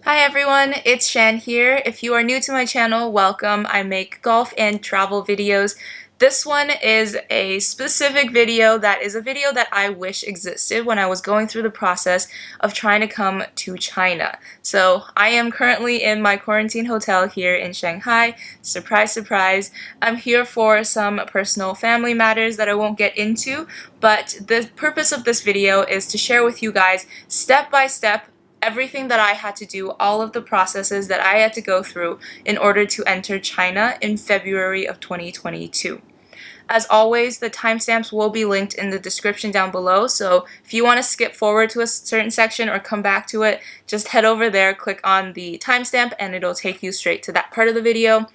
Hi everyone, it's Shan here. If you are new to my channel, welcome. I make golf and travel videos. This one is a specific video that is a video that I wish existed when I was going through the process of trying to come to China. So I am currently in my quarantine hotel here in Shanghai. Surprise, surprise. I'm here for some personal family matters that I won't get into, but the purpose of this video is to share with you guys step by step everything that I had to do, all of the processes that I had to go through in order to enter China in February of 2022. As always, the timestamps will be linked in the description down below, so if you want to skip forward to a certain section or come back to it, just head over there, click on the timestamp, and it'll take you straight to that part of the video.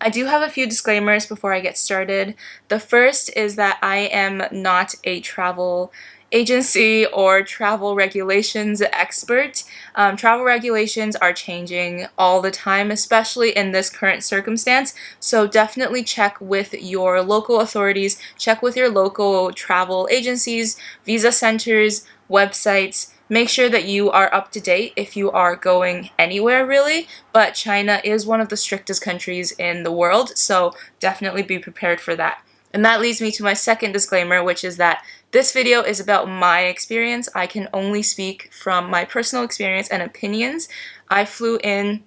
I do have a few disclaimers before I get started. The first is that I am not a travel agency or travel regulations expert. Travel regulations are changing all the time, especially in this current circumstance, so definitely check with your local authorities, check with your local travel agencies, visa centers, websites. Make sure that you are up to date if you are going anywhere really, but China is one of the strictest countries in the world, so definitely be prepared for that. And that leads me to my second disclaimer, which is that this video is about my experience. I can only speak from my personal experience and opinions. I flew in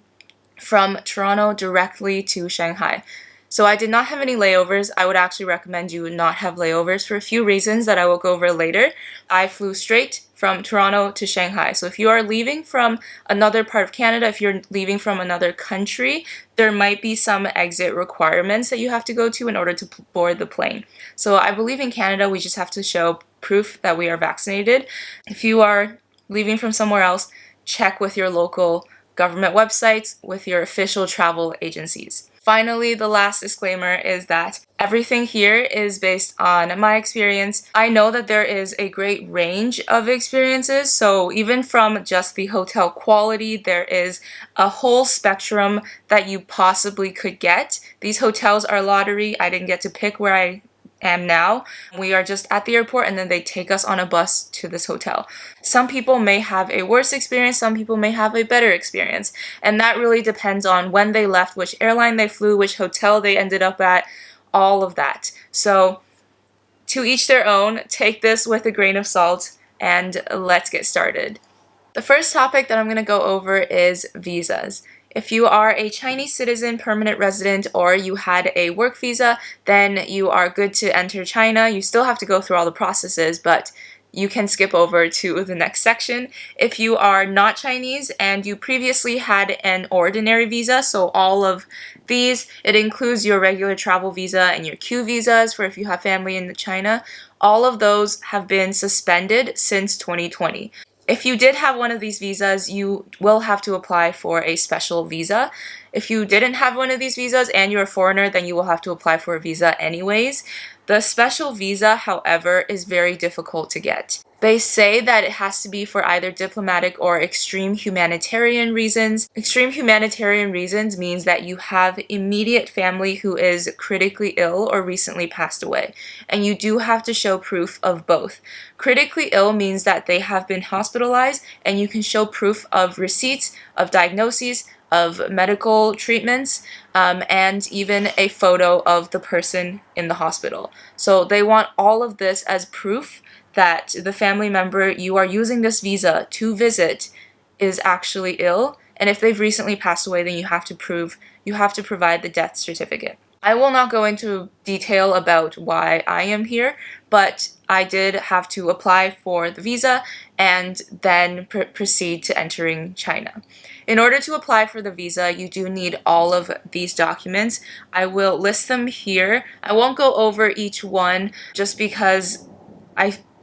from Toronto directly to Shanghai. So I did not have any layovers. I would actually recommend you not have layovers for a few reasons that I will go over later. I flew straight from Toronto to Shanghai. So if you are leaving from another part of Canada, if you're leaving from another country, there might be some exit requirements that you have to go to in order to board the plane. So I believe in Canada we just have to show proof that we are vaccinated. If you are leaving from somewhere else, check with your local government websites, with your official travel agencies. Finally, the last disclaimer is that everything here is based on my experience. I know that there is a great range of experiences, so even from just the hotel quality, there is a whole spectrum that you possibly could get. These hotels are lottery. I didn't get to pick where I am now. We are just at the airport and then they take us on a bus to this hotel. Some people may have a worse experience, some people may have a better experience, and that really depends on when they left, which airline they flew, which hotel they ended up at, all of that. So to each their own, take this with a grain of salt and let's get started. The first topic that I'm going to go over is visas. If you are a Chinese citizen, permanent resident, or you had a work visa, then you are good to enter China. You still have to go through all the processes, but you can skip over to the next section. If you are not Chinese and you previously had an ordinary visa, so all of these, it includes your regular travel visa and your Q visas for if you have family in China, all of those have been suspended since 2020. If you did have one of these visas, you will have to apply for a special visa. If you didn't have one of these visas and you're a foreigner, then you will have to apply for a visa anyways. The special visa, however, is very difficult to get. They say that it has to be for either diplomatic or extreme humanitarian reasons. Extreme humanitarian reasons means that you have immediate family who is critically ill or recently passed away, and you do have to show proof of both. Critically ill means that they have been hospitalized, and you can show proof of receipts, of diagnoses, of medical treatments, and even a photo of the person in the hospital. So they want all of this as proof that the family member you are using this visa to visit is actually ill, and if they've recently passed away, then you have to provide the death certificate. I will not go into detail about why I am here, but I did have to apply for the visa and then proceed to entering China. In order to apply for the visa, you do need all of these documents. I will list them here. I won't go over each one just because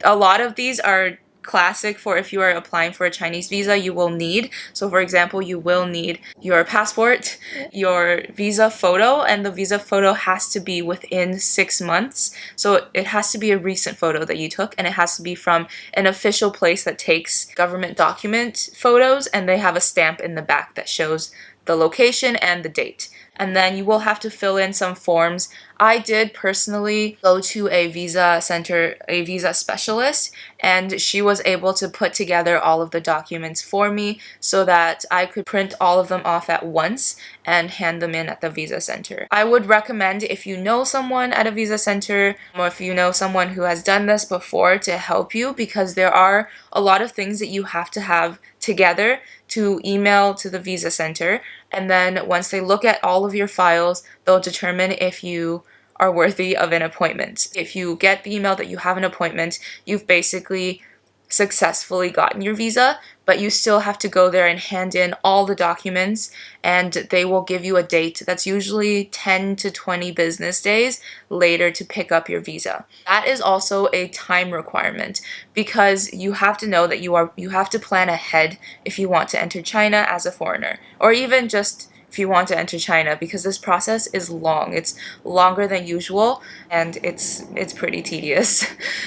a lot of these are classic for if you are applying for a Chinese visa, you will need. So for example, you will need your passport, your visa photo, and the visa photo has to be within 6 months. So it has to be a recent photo that you took, and it has to be from an official place that takes government document photos, and they have a stamp in the back that shows the location and the date. And then you will have to fill in some forms. I did personally go to a visa center, a visa specialist, and she was able to put together all of the documents for me so that I could print all of them off at once and hand them in at the visa center. I would recommend, if you know someone at a visa center or if you know someone who has done this before, to help you, because there are a lot of things that you have to have together to email to the visa center, and then once they look at all of your files, they'll determine if you are worthy of an appointment. If you get the email that you have an appointment, you've basically successfully gotten your visa, but you still have to go there and hand in all the documents, and they will give you a date that's usually 10 to 20 business days later to pick up your visa. That is also a time requirement, because you have to know that you have to plan ahead if you want to enter China as a foreigner, or even just if you want to enter China, because this process is long. It's longer than usual, and it's pretty tedious.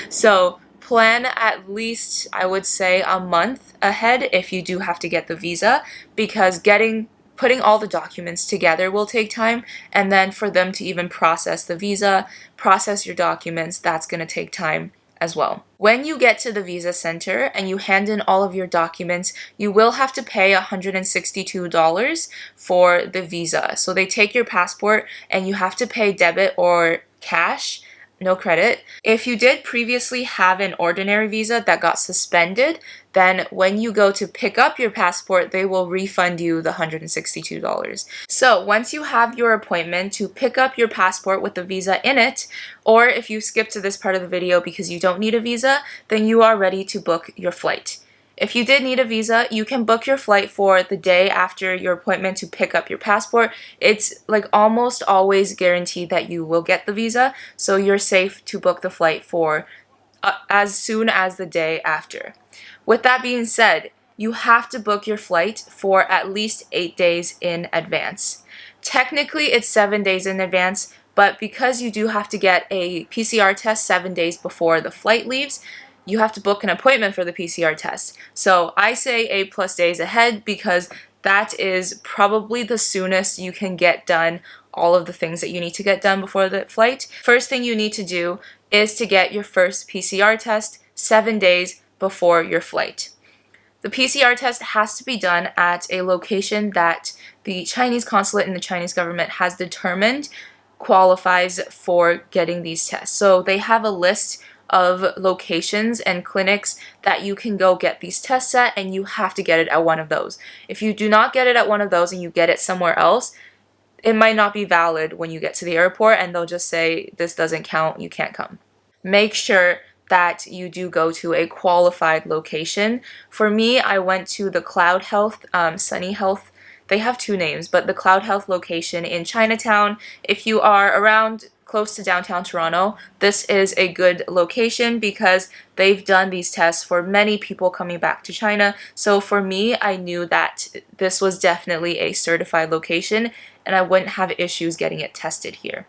So plan at least, I would say, a month ahead if you do have to get the visa, because putting all the documents together will take time, and then for them to even process the visa, process your documents, that's going to take time as well. When you get to the visa center and you hand in all of your documents, you will have to pay $162 for the visa. So they take your passport and you have to pay debit or cash, no credit. If you did previously have an ordinary visa that got suspended, then when you go to pick up your passport, they will refund you the $162. So once you have your appointment to pick up your passport with the visa in it, or if you skip to this part of the video because you don't need a visa, then you are ready to book your flight. If you did need a visa, you can book your flight for the day after your appointment to pick up your passport. It's like almost always guaranteed that you will get the visa, so you're safe to book the flight for as soon as the day after. With that being said, you have to book your flight for at least 8 days in advance. Technically, it's 7 days in advance, but because you do have to get a PCR test 7 days before the flight leaves, you have to book an appointment for the PCR test. So I say 8+ days ahead, because that is probably the soonest you can get done all of the things that you need to get done before the flight. First thing you need to do is to get your first PCR test 7 days before your flight. The PCR test has to be done at a location that the Chinese consulate and the Chinese government has determined qualifies for getting these tests. So they have a list of locations and clinics that you can go get these tests at, and you have to get it at one of those. If you do not get it at one of those and you get it somewhere else, it might not be valid when you get to the airport, and they'll just say, this doesn't count, you can't come. Make sure that you do go to a qualified location. For me, I went to the Cloud Health, Sunny Health. They have two names, but the Cloud Health location in Chinatown. If you are around close to downtown Toronto, this is a good location because they've done these tests for many people coming back to China. So for me, I knew that this was definitely a certified location and I wouldn't have issues getting it tested here.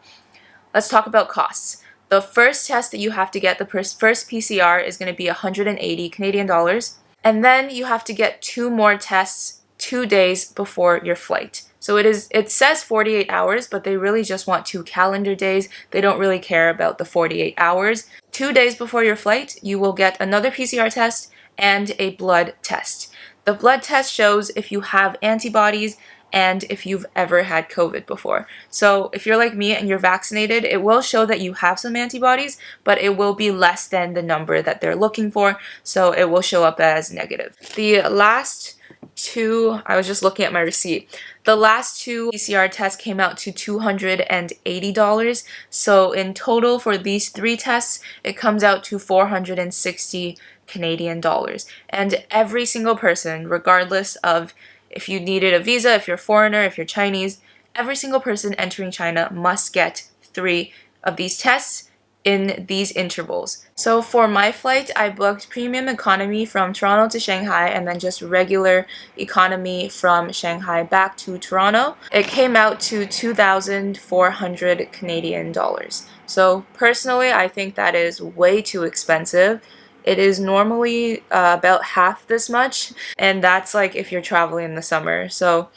Let's talk about costs. The first test that you have to get, the first PCR, is going to be 180 Canadian dollars. And then you have to get 2 more tests 2 days before your flight. So it says 48 hours, but they really just want 2 calendar days. They don't really care about the 48 hours. 2 days before your flight, you will get another PCR test and a blood test. The blood test shows if you have antibodies and if you've ever had COVID before. So if you're like me and you're vaccinated, it will show that you have some antibodies, but it will be less than the number that they're looking for, so it will show up as negative. The last 2, I was just looking at my receipt, the last 2 PCR tests came out to $280. So in total for these 3 tests, it comes out to 460 Canadian dollars. And every single person, regardless of if you needed a visa, if you're a foreigner, if you're Chinese, every single person entering China must get 3 of these tests in these intervals. So for my flight, I booked premium economy from Toronto to Shanghai and then just regular economy from Shanghai back to Toronto. It came out to 2,400 Canadian dollars. So personally, I think that is way too expensive. It is normally about half this much, and that's like if you're traveling in the summer. So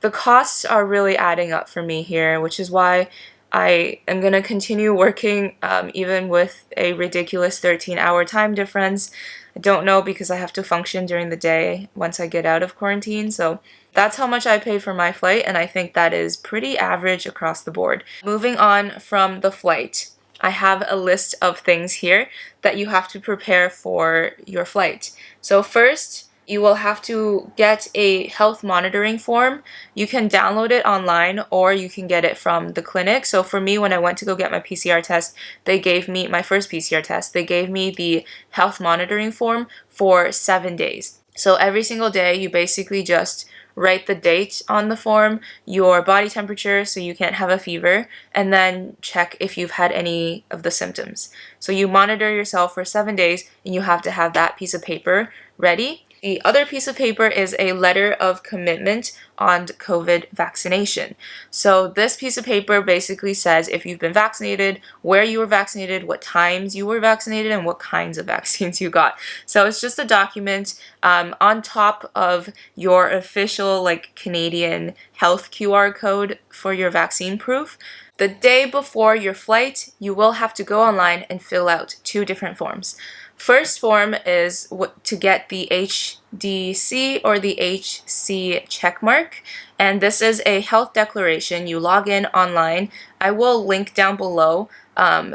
the costs are really adding up for me here, which is why I am going to continue working even with a ridiculous 13-hour time difference. I don't know because I have to function during the day once I get out of quarantine, so that's how much I paid for my flight, and I think that is pretty average across the board. Moving on from the flight, I have a list of things here that you have to prepare for your flight. So first, you will have to get a health monitoring form. You can download it online or you can get it from the clinic. So for me, when I went to go get my PCR test, they gave me my first PCR test. They gave me the health monitoring form for 7 days. So every single day, you basically just write the date on the form, your body temperature so you can't have a fever, and then check if you've had any of the symptoms. So you monitor yourself for 7 days and you have to have that piece of paper ready. The other piece of paper is a letter of commitment on COVID vaccination. So this piece of paper basically says if you've been vaccinated, where you were vaccinated, what times you were vaccinated, and what kinds of vaccines you got. So it's just a document on top of your official Canadian health QR code for your vaccine proof. The day before your flight, you will have to go online and fill out 2 different forms. First form is to get the HDC or the HC checkmark, and this is a health declaration. You log in online. I will link down below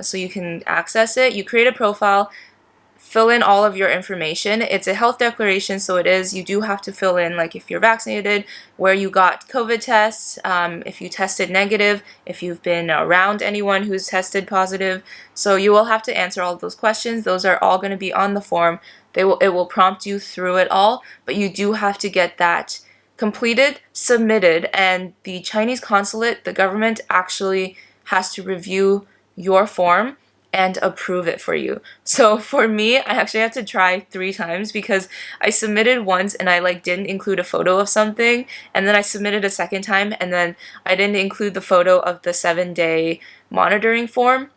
so you can access it. You create a profile, fill in all of your information. It's a health declaration, so you do have to fill in if you're vaccinated, where you got COVID tests, if you tested negative, if you've been around anyone who's tested positive. So you will have to answer all of those questions. Those are all going to be on the form. It will prompt you through it all, but you do have to get that completed, submitted, and the Chinese consulate, the government actually has to review your form and approve it for you. So for me, I actually had to try 3 times because I submitted once and I didn't include a photo of something, and then I submitted a second time and then I didn't include the photo of the 7-day monitoring form,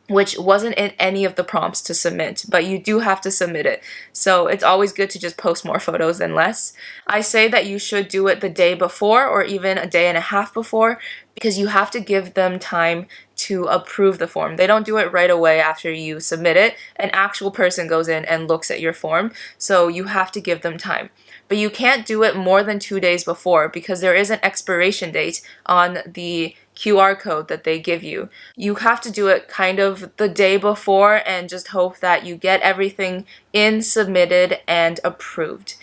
which wasn't in any of the prompts to submit, but you do have to submit it. So it's always good to just post more photos than less. I say that you should do it the day before or even a day and a half before because you have to give them time to approve the form. They don't do it right away after you submit it. An actual person goes in and looks at your form, so you have to give them time. But you can't do it more than 2 days before because there is an expiration date on the QR code that they give you. You have to do it kind of the day before and just hope that you get everything in, submitted, and approved.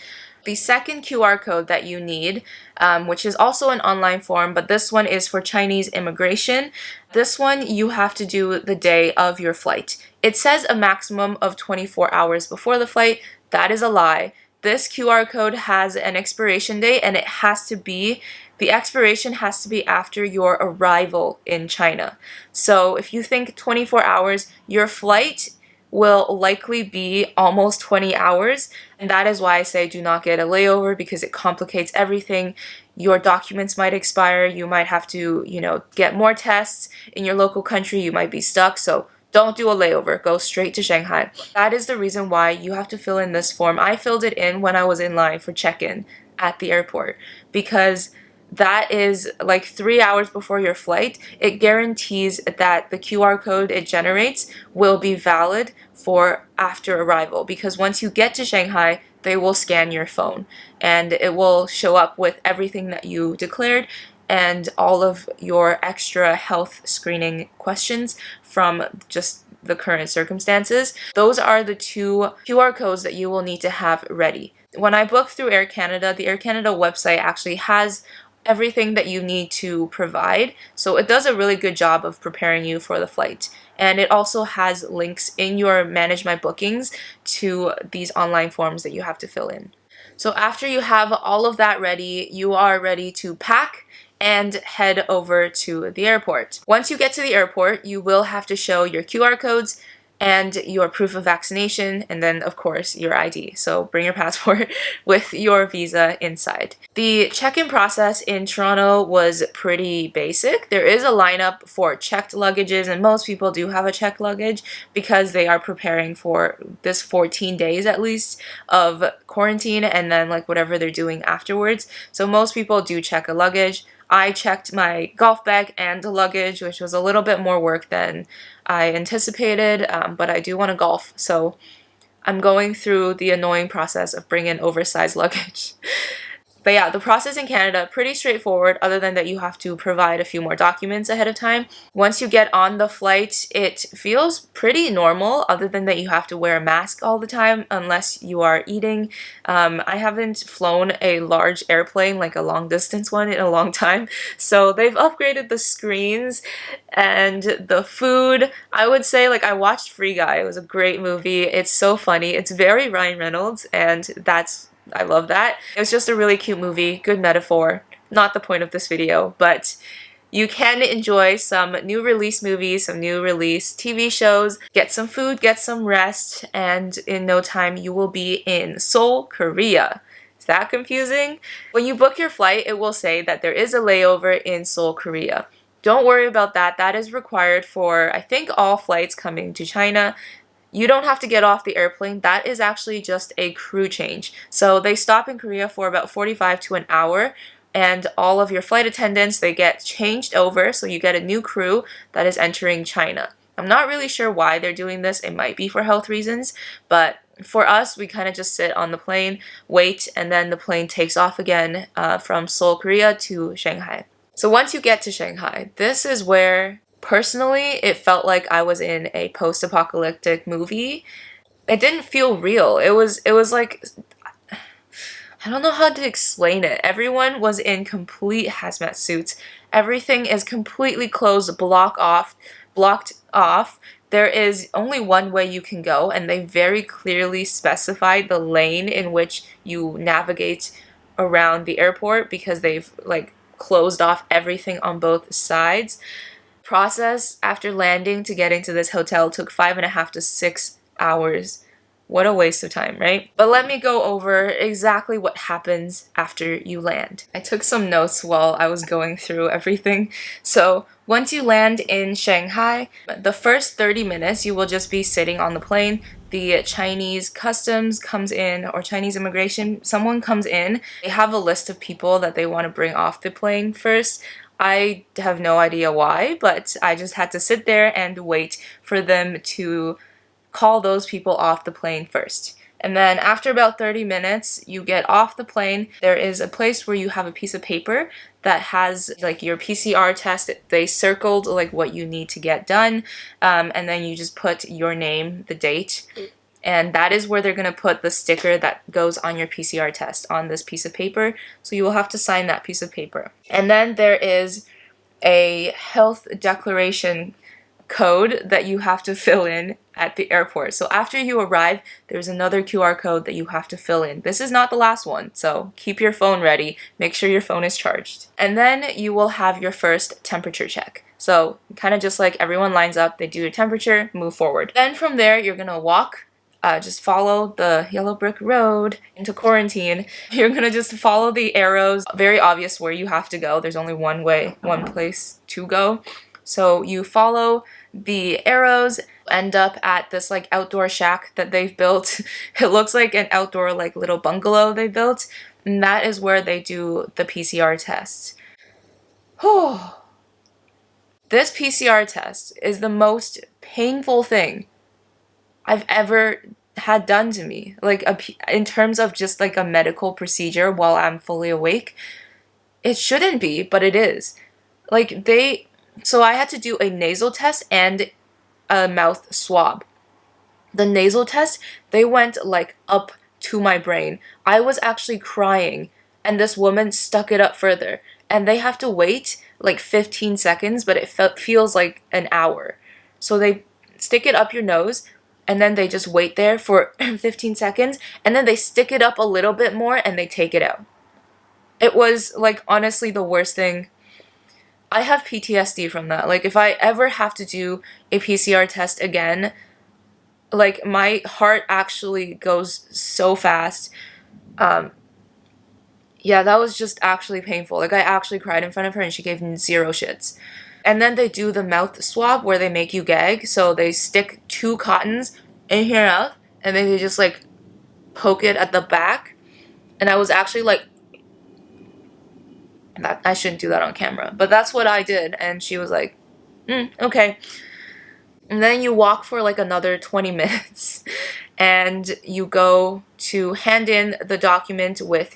The second QR code that you need, which is also an online form, but this one is for Chinese immigration. This one you have to do the day of your flight. It says a maximum of 24 hours before the flight. That is a lie. This QR code has an expiration date and the expiration has to be after your arrival in China. So if you think 24 hours, your flight will likely be almost 20 hours. And that is why I say do not get a layover because it complicates everything. Your documents might expire. You might have to, get more tests in your local country. You might be stuck. So don't do a layover. Go straight to Shanghai. That is the reason why you have to fill in this form. I filled it in when I was in line for check-in at the airport because that is 3 hours before your flight. It guarantees that the QR code it generates will be valid for after arrival because once you get to Shanghai, they will scan your phone and it will show up with everything that you declared and all of your extra health screening questions from just the current circumstances. Those are the 2 QR codes that you will need to have ready. When I booked through Air Canada, the Air Canada website actually has everything that you need to provide. So it does a really good job of preparing you for the flight. And it also has links in your Manage My Bookings to these online forms that you have to fill in. So after you have all of that ready, you are ready to pack and head over to the airport. Once you get to the airport, you will have to show your QR codes and your proof of vaccination, and then of course your ID. So bring your passport with your visa inside. The check-in process in Toronto was pretty basic. There is a lineup for checked luggages, and most people do have a checked luggage because they are preparing for this 14 days at least of quarantine and then like whatever they're doing afterwards. So most people do check a luggage. I checked my golf bag and the luggage, which was a little bit more work than I anticipated, but I do want to golf, so I'm going through the annoying process of bringing oversized luggage. But yeah, the process in Canada, pretty straightforward, other than that you have to provide a few more documents ahead of time. Once you get on the flight, it feels pretty normal, other than that you have to wear a mask all the time unless you are eating. I haven't flown a large airplane, like a long distance one, in a long time, so they've upgraded the screens and the food. I would say, like, I watched Free Guy. It was a great movie. It's so funny. It's very Ryan Reynolds, and I love that. It was just a really cute movie, good metaphor. Not the point of this video, but you can enjoy some new release movies, some new release TV shows, get some food, get some rest, and in no time you will be in Seoul, Korea. Is that confusing? When you book your flight, it will say that there is a layover in Seoul, Korea. Don't worry about that. That is required for, I think, all flights coming to China. You don't have to get off the airplane. That is actually just a crew change. So they stop in Korea for about 45 to an hour, and all of your flight attendants, they get changed over, so you get a new crew that is entering China. I'm not really sure why they're doing this. It might be for health reasons, but for us, we kind of just sit on the plane, wait, and then the plane takes off again from Seoul, Korea to Shanghai. So once you get to Shanghai, this is where personally, it felt like I was in a post-apocalyptic movie. It didn't feel real. It was like, I don't know how to explain it. Everyone was in complete hazmat suits. Everything is completely closed, blocked off. There is only one way you can go, and they very clearly specified the lane in which you navigate around the airport because they've like closed off everything on both sides. Process after landing to getting to this hotel took 5.5 to 6 hours. What a waste of time, right? But let me go over exactly what happens after you land. I took some notes while I was going through everything. So once you land in Shanghai, the first 30 minutes you will just be sitting on the plane. The Chinese customs comes in, or Chinese immigration, someone comes in. They have a list of people that they want to bring off the plane first. I have no idea why, but I just had to sit there and wait for them to call those people off the plane first. And then after about 30 minutes, you get off the plane. There is a place where you have a piece of paper that has like your PCR test. They circled like what you need to get done, and then you just put your name, the date, and that is where they're going to put the sticker that goes on your PCR test on this piece of paper. So you will have to sign that piece of paper. And then there is a health declaration code that you have to fill in at the airport. So after you arrive, there's another QR code that you have to fill in. This is not the last one, so keep your phone ready. Make sure your phone is charged. And then you will have your first temperature check. So kind of just like everyone lines up, they do your temperature, move forward. Then from there, you're gonna walk, just follow the yellow brick road into quarantine. You're gonna just follow the arrows. Very obvious where you have to go. There's only one way, one place to go. So you follow the arrows, end up at this like outdoor shack that they've built. It looks like an outdoor like little bungalow they built, and that is where they do the PCR test. This PCR test is the most painful thing I've ever had done to me. Like in terms of just like a medical procedure while I'm fully awake. It shouldn't be, but it is. Like so I had to do a nasal test and a mouth swab. The nasal test, they went like up to my brain. I was actually crying, and this woman stuck it up further. And they have to wait like 15 seconds, but it feels like an hour. So they stick it up your nose, and then they just wait there for 15 seconds, and then they stick it up a little bit more, and they take it out. It was like honestly the worst thing. I have PTSD from that. Like if I ever have to do a PCR test again, Like, my heart actually goes so fast. Um, yeah, that was just actually painful. Like, I actually cried in front of her and she gave me zero shits. And then they do the mouth swab where they make you gag. So they stick two cottons in your mouth and then they just like poke it at the back. And I was actually like, that I shouldn't do that on camera. But that's what I did. And she was like, okay. And then you walk for like another 20 minutes and you go to hand in the document with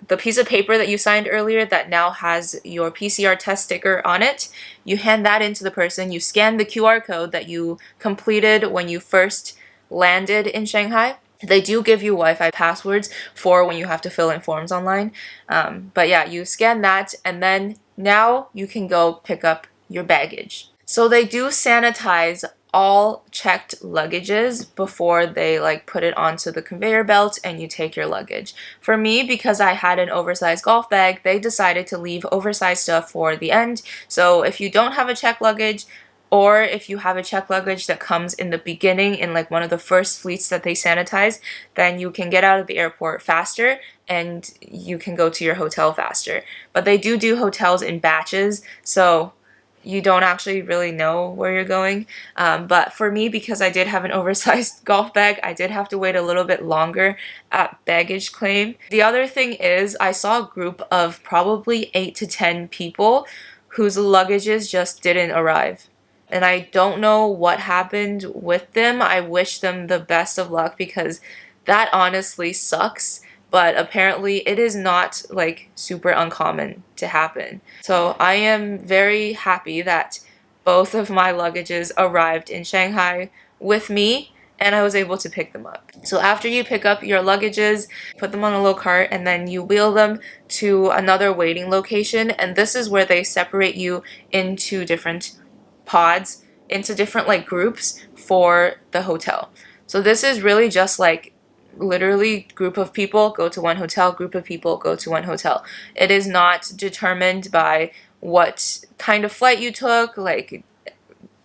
the piece of paper that you signed earlier that now has your PCR test sticker on it. You hand that into the person. You scan the QR code that you completed when you first landed in Shanghai. They do give you Wi-Fi passwords for when you have to fill in forms online. But yeah, you scan that and then now you can go pick up your baggage. So they do sanitize all checked luggages before they like put it onto the conveyor belt and you take your luggage. For me, because I had an oversized golf bag, they decided to leave oversized stuff for the end. So if you don't have a checked luggage, or if you have a checked luggage that comes in the beginning in like one of the first fleets that they sanitize, then you can get out of the airport faster and you can go to your hotel faster. But they do hotels in batches, so you don't actually really know where you're going. But for me, because I did have an oversized golf bag, I did have to wait a little bit longer at baggage claim. The other thing is I saw a group of probably 8 to 10 people whose luggages just didn't arrive. And I don't know what happened with them. I wish them the best of luck because that honestly sucks. But apparently it is not like super uncommon to happen. So I am very happy that both of my luggages arrived in Shanghai with me and I was able to pick them up. So after you pick up your luggages, put them on a little cart and then you wheel them to another waiting location, and this is where they separate you into different pods, into different like groups for the hotel. So this is really just like literally group of people go to one hotel, group of people go to one hotel. It is not determined by what kind of flight you took, like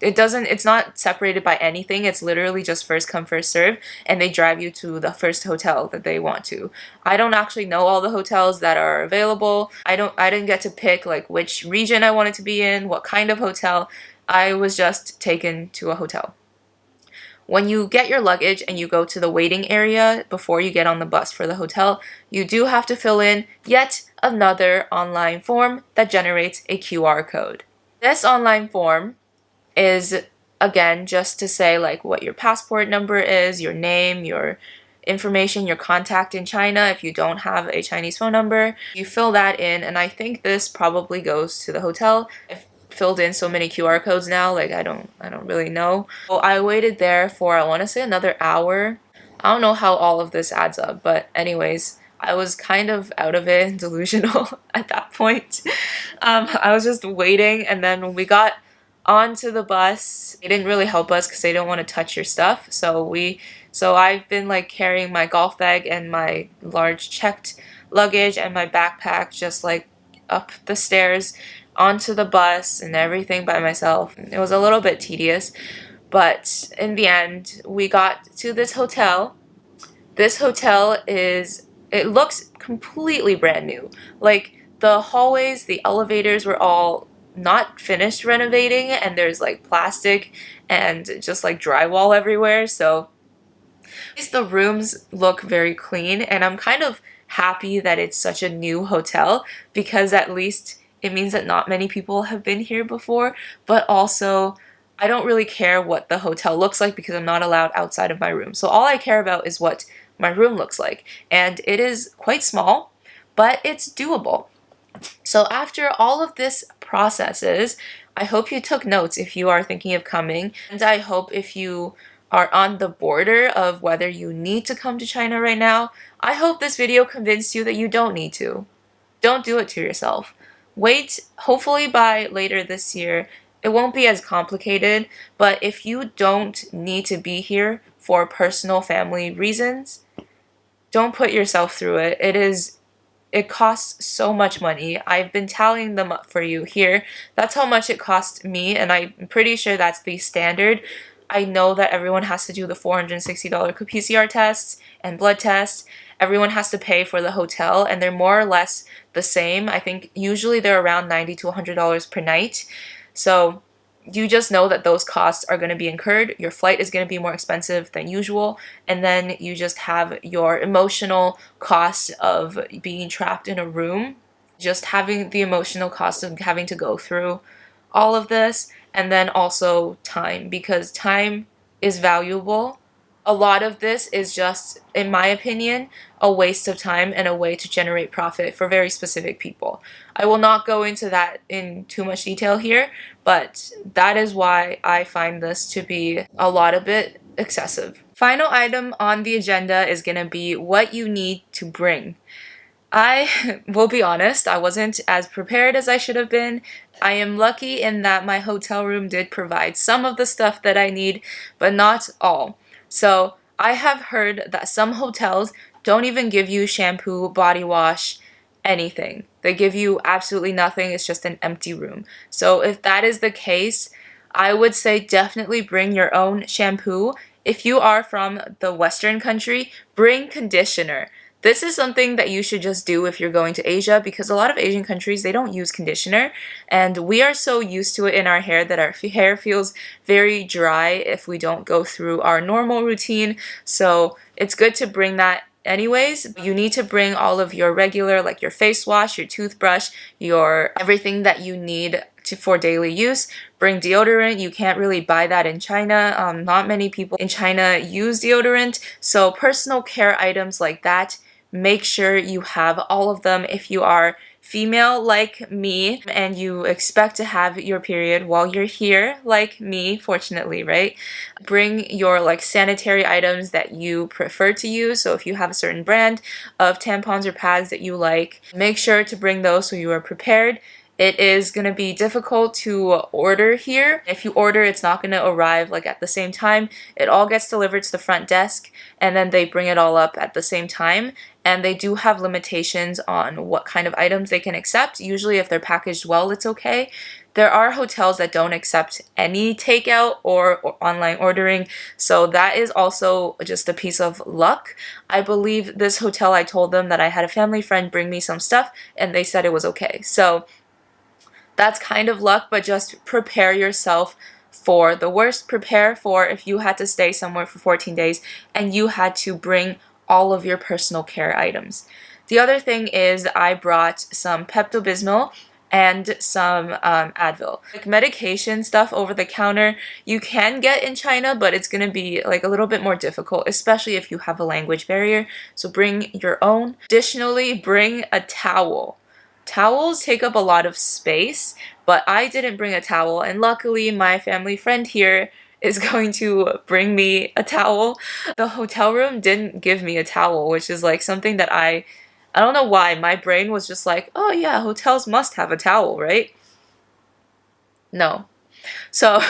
it's not separated by anything. It's literally just first come first serve and they drive you to the first hotel that they want to. I don't actually know all the hotels that are available. I didn't get to pick like which region I wanted to be in, what kind of hotel. I was just taken to a hotel. When you get your luggage and you go to the waiting area before you get on the bus for the hotel, you do have to fill in yet another online form that generates a QR code. This online form is, again, just to say like what your passport number is, your name, your information, your contact in China if you don't have a Chinese phone number. You fill that in, and I think this probably goes to the hotel. I've filled in so many QR codes now, like I don't really know. So I waited there for, I want to say, another hour. I don't know how all of this adds up, but anyways, I was kind of out of it and delusional at that point. I was just waiting, and then when we got onto the bus, they didn't really help us because they don't want to touch your stuff. So I've been like carrying my golf bag and my large checked luggage and my backpack just like up the stairs onto the bus and everything by myself. It was a little bit tedious, but in the end, we got to this hotel. This hotel it looks completely brand new. Like the hallways, the elevators were all not finished renovating and there's like plastic and just like drywall everywhere. So at least the rooms look very clean, and I'm kind of happy that it's such a new hotel because at least it means that not many people have been here before, but also I don't really care what the hotel looks like because I'm not allowed outside of my room. So all I care about is what my room looks like, and it is quite small, but it's doable. So after all of this processes, I hope you took notes if you are thinking of coming, and I hope if you are on the border of whether you need to come to China right now, I hope this video convinced you that you don't need to. Don't do it to yourself. Wait, hopefully by later this year, it won't be as complicated, but if you don't need to be here for personal family reasons, don't put yourself through it. It costs so much money. I've been tallying them up for you here. That's how much it cost me, and I'm pretty sure that's the standard. I know that everyone has to do the $460 PCR tests and blood tests. Everyone has to pay for the hotel, and they're more or less the same. I think usually they're around $90 to $100 per night. So you just know that those costs are going to be incurred. Your flight is going to be more expensive than usual. And then you just have your emotional cost of being trapped in a room, just having the emotional cost of having to go through all of this, and then also time, because time is valuable. A lot of this is just, in my opinion, a waste of time and a way to generate profit for very specific people. I will not go into that in too much detail here, but that is why I find this to be a bit excessive. Final item on the agenda is going to be what you need to bring. I will be honest, I wasn't as prepared as I should have been. I am lucky in that my hotel room did provide some of the stuff that I need, but not all. So I have heard that some hotels don't even give you shampoo, body wash, anything. They give you absolutely nothing. It's just an empty room. So if that is the case, I would say definitely bring your own shampoo. If you are from the Western country, bring conditioner. This is something that you should just do if you're going to Asia, because a lot of Asian countries, they don't use conditioner, and we are so used to it in our hair that our hair feels very dry if we don't go through our normal routine. So it's good to bring that anyways. You need to bring all of your regular, like your face wash, your toothbrush, your everything that you need for daily use. Bring deodorant. You can't really buy that in China. Not many people in China use deodorant. So personal care items like that, make sure you have all of them. If you are female like me and you expect to have your period while you're here like me, fortunately, right? Bring your like sanitary items that you prefer to use. So if you have a certain brand of tampons or pads that you like, make sure to bring those so you are prepared. It is going to be difficult to order here. If you order, it's not going to arrive like at the same time. It all gets delivered to the front desk, and then they bring it all up at the same time. And they do have limitations on what kind of items they can accept. Usually if they're packaged well, it's okay. There are hotels that don't accept any takeout or online ordering, so that is also just a piece of luck. I believe this hotel, I told them that I had a family friend bring me some stuff, and they said it was okay. So that's kind of luck, but just prepare yourself for the worst. Prepare for if you had to stay somewhere for 14 days and you had to bring all of your personal care items. The other thing is I brought some Pepto-Bismol and some Advil. Like medication stuff over the counter, you can get in China, but it's going to be like a little bit more difficult, especially if you have a language barrier. So bring your own. Additionally, bring a towel. Towels take up a lot of space, but I didn't bring a towel, and luckily my family friend here is going to bring me a towel. The hotel room didn't give me a towel, which is like something that I don't know why, my brain was just like, oh yeah, hotels must have a towel, right? No. So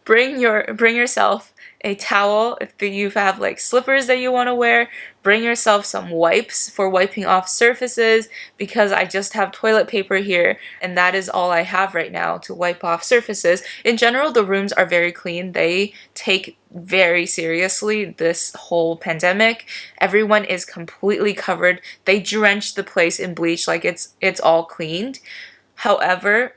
bring yourself a towel. If you have like slippers that you want to wear, bring yourself some wipes for wiping off surfaces, because I just have toilet paper here and that is all I have right now to wipe off surfaces. In general, the rooms are very clean. They take very seriously this whole pandemic. Everyone is completely covered. They drench the place in bleach, like it's all cleaned. However,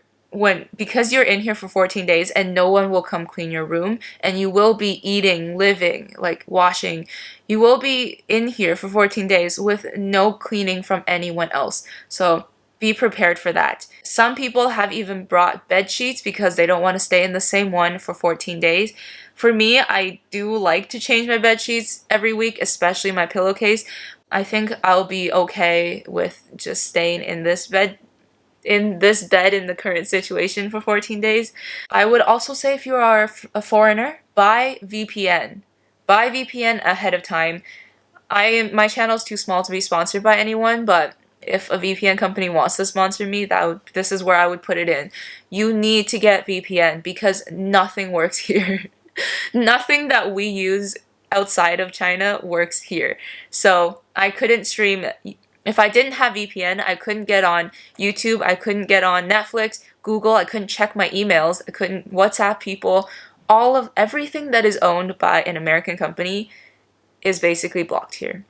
because you're in here for 14 days and no one will come clean your room, and you will be eating, living, like washing, you will be in here for 14 days with no cleaning from anyone else. So be prepared for that. Some people have even brought bed sheets because they don't want to stay in the same one for 14 days. For me, I do like to change my bed sheets every week, especially my pillowcase. I think I'll be okay with just staying in this bed in the current situation for 14 days. I would also say if you are a foreigner, buy VPN. Buy VPN ahead of time. My channel is too small to be sponsored by anyone, but if a VPN company wants to sponsor me, this is where I would put it in. You need to get VPN because nothing works here. Nothing that we use outside of China works here. So I couldn't stream. If I didn't have VPN, I couldn't get on YouTube, I couldn't get on Netflix, Google, I couldn't check my emails, I couldn't WhatsApp people. all of everything that is owned by an American company is basically blocked here.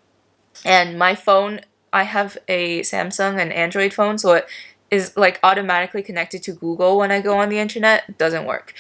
And my phone, I have a Samsung, an Android phone, so it is like automatically connected to Google when I go on the internet. It doesn't work.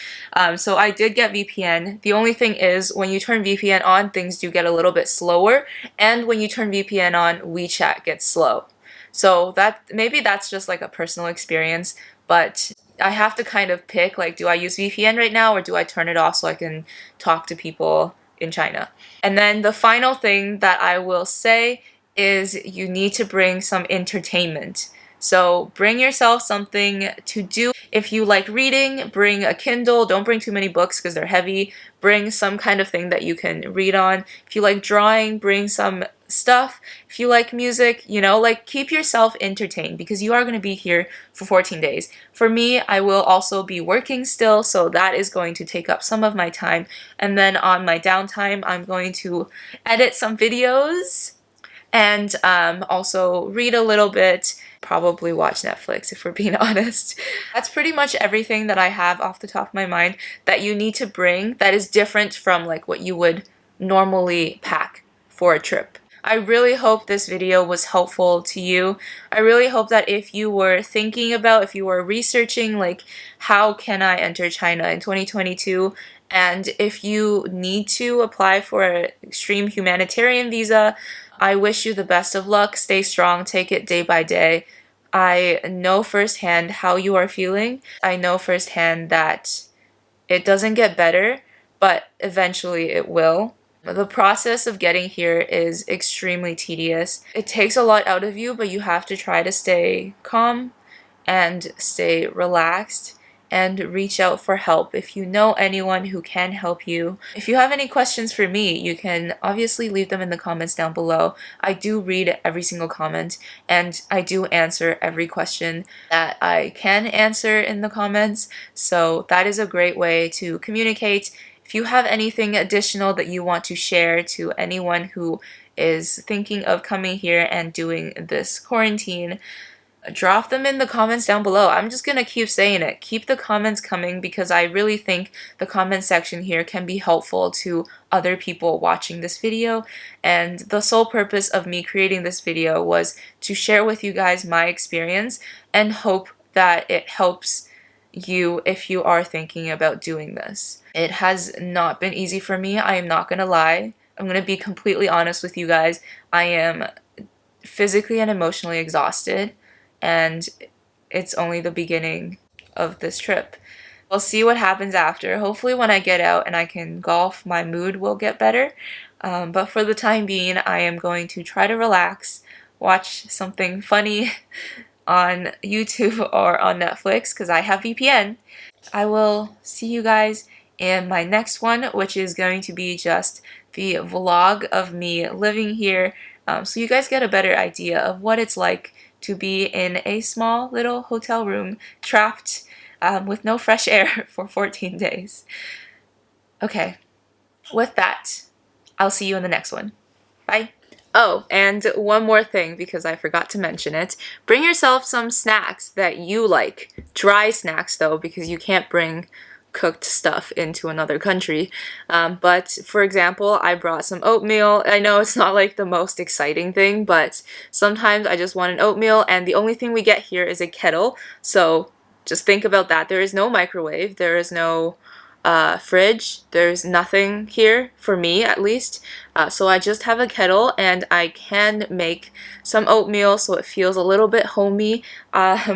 So I did get VPN. The only thing is when you turn VPN on, things do get a little bit slower. And when you turn VPN on, WeChat gets slow. So that maybe that's just like a personal experience, but I have to kind of pick like, do I use VPN right now or do I turn it off so I can talk to people in China? And then the final thing that I will say is you need to bring some entertainment. So bring yourself something to do. If you like reading, bring a Kindle. Don't bring too many books because they're heavy. Bring some kind of thing that you can read on. If you like drawing, bring some stuff. If you like music, like keep yourself entertained because you are going to be here for 14 days. For me, I will also be working still, so that is going to take up some of my time. And then on my downtime, I'm going to edit some videos and also read a little bit, probably watch Netflix if we're being honest. That's pretty much everything that I have off the top of my mind that you need to bring that is different from like what you would normally pack for a trip. I really hope this video was helpful to you. I really hope that if you were thinking about, if you were researching like how can I enter China in 2022, and if you need to apply for an extreme humanitarian visa, I wish you the best of luck. Stay strong, take it day by day. I know firsthand how you are feeling. I know firsthand that it doesn't get better, but eventually it will. The process of getting here is extremely tedious. It takes a lot out of you, but you have to try to stay calm and stay relaxed and reach out for help if you know anyone who can help you. If you have any questions for me, you can obviously leave them in the comments down below. I do read every single comment and I do answer every question that I can answer in the comments, so that is a great way to communicate. If you have anything additional that you want to share to anyone who is thinking of coming here and doing this quarantine, drop them in the comments down below. I'm just gonna keep saying it. Keep the comments coming because I really think the comment section here can be helpful to other people watching this video. And the sole purpose of me creating this video was to share with you guys my experience and hope that it helps you if you are thinking about doing this. It has not been easy for me. I am not gonna lie. I'm gonna be completely honest with you guys. I am physically and emotionally exhausted, and it's only the beginning of this trip. We'll see what happens after. Hopefully when I get out and I can golf, my mood will get better. But for the time being, I am going to try to relax, watch something funny on YouTube or on Netflix because I have VPN. I will see you guys in my next one, which is going to be just the vlog of me living here, so you guys get a better idea of what it's like to be in a small little hotel room trapped with no fresh air for 14 days. Okay, with that, I'll see you in the next one. Bye. Oh, and one more thing because I forgot to mention it. Bring yourself some snacks that you like. Dry snacks though, because you can't bring cooked stuff into another country. But for example, I brought some oatmeal. I know it's not like the most exciting thing, but sometimes I just want an oatmeal, and the only thing we get here is a kettle. So just think about that. There is no microwave. There is no fridge. There's nothing here, for me at least. So I just have a kettle and I can make some oatmeal so it feels a little bit homey. I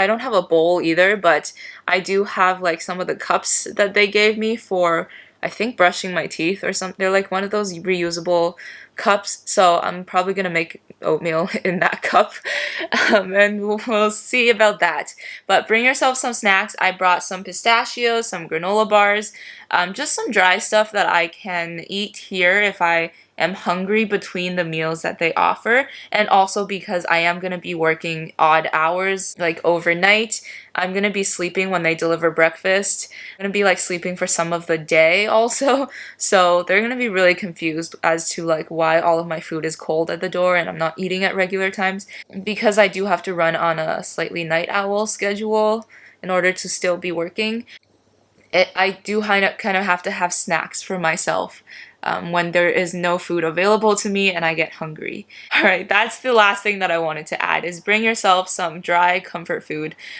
don't have a bowl either, but I do have like some of the cups that they gave me for, I think, brushing my teeth or something. They're like one of those reusable cups, so I'm probably gonna make oatmeal in that cup, and we'll see about that. But bring yourself some snacks. I brought some pistachios, some granola bars, just some dry stuff that I can eat here if I am hungry between the meals that they offer, and also because I am going to be working odd hours, like overnight. I'm going to be sleeping when they deliver breakfast. I'm going to be like sleeping for some of the day also, so they're going to be really confused as to like why all of my food is cold at the door and I'm not eating at regular times, because I do have to run on a slightly night owl schedule in order to still be working. I do kind of have to have snacks for myself when there is no food available to me and I get hungry. All right, that's the last thing that I wanted to add is bring yourself some dry comfort food.